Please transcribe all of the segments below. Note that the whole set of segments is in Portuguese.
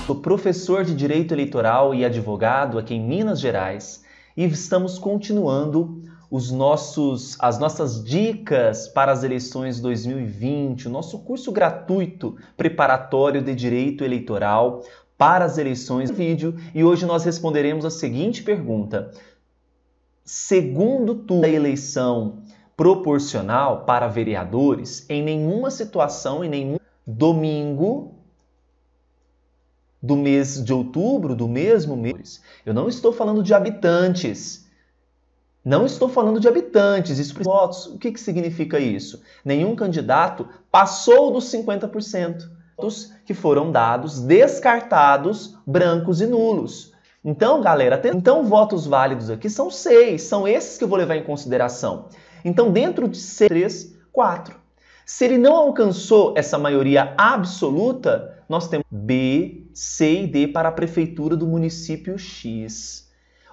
Sou professor de Direito Eleitoral e advogado aqui em Minas Gerais e estamos continuando as nossas dicas para as eleições 2020, o nosso curso gratuito preparatório de Direito Eleitoral para as eleições do vídeo. E hoje nós responderemos a seguinte pergunta: segundo turno da eleição proporcional para vereadores, em nenhuma situação, em nenhum domingo do mês de outubro, do mesmo mês, eu não estou falando de habitantes. Não estou falando de habitantes, isso votos. O que significa isso? Nenhum candidato passou dos 50% que foram dados, descartados, brancos e nulos. Então, galera, votos válidos aqui são 6, são esses que eu vou levar em consideração. Então, dentro de 3, 4. Se ele não alcançou essa maioria absoluta, nós temos B, C e D para a prefeitura do município X.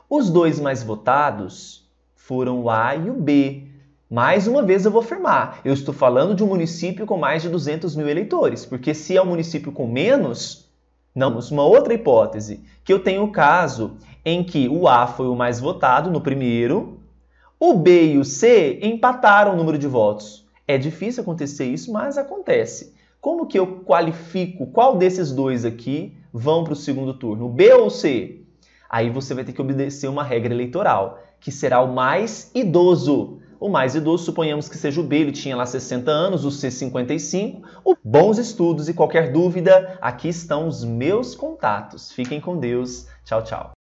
Os dois mais votados foram o A e o B. Mais uma vez eu vou afirmar, eu estou falando de um município com mais de 200 mil eleitores, porque se é um município com menos, não, uma outra hipótese, que eu tenho o caso em que o A foi o mais votado no primeiro, o B e o C empataram o número de votos. É difícil acontecer isso, mas acontece. Como que eu qualifico qual desses dois aqui vão para o segundo turno, B ou C? Aí você vai ter que obedecer uma regra eleitoral, que será o mais idoso. O mais idoso, suponhamos que seja o B, ele tinha lá 60 anos, o C 55. Bons estudos e qualquer dúvida, aqui estão os meus contatos. Fiquem com Deus. Tchau, tchau.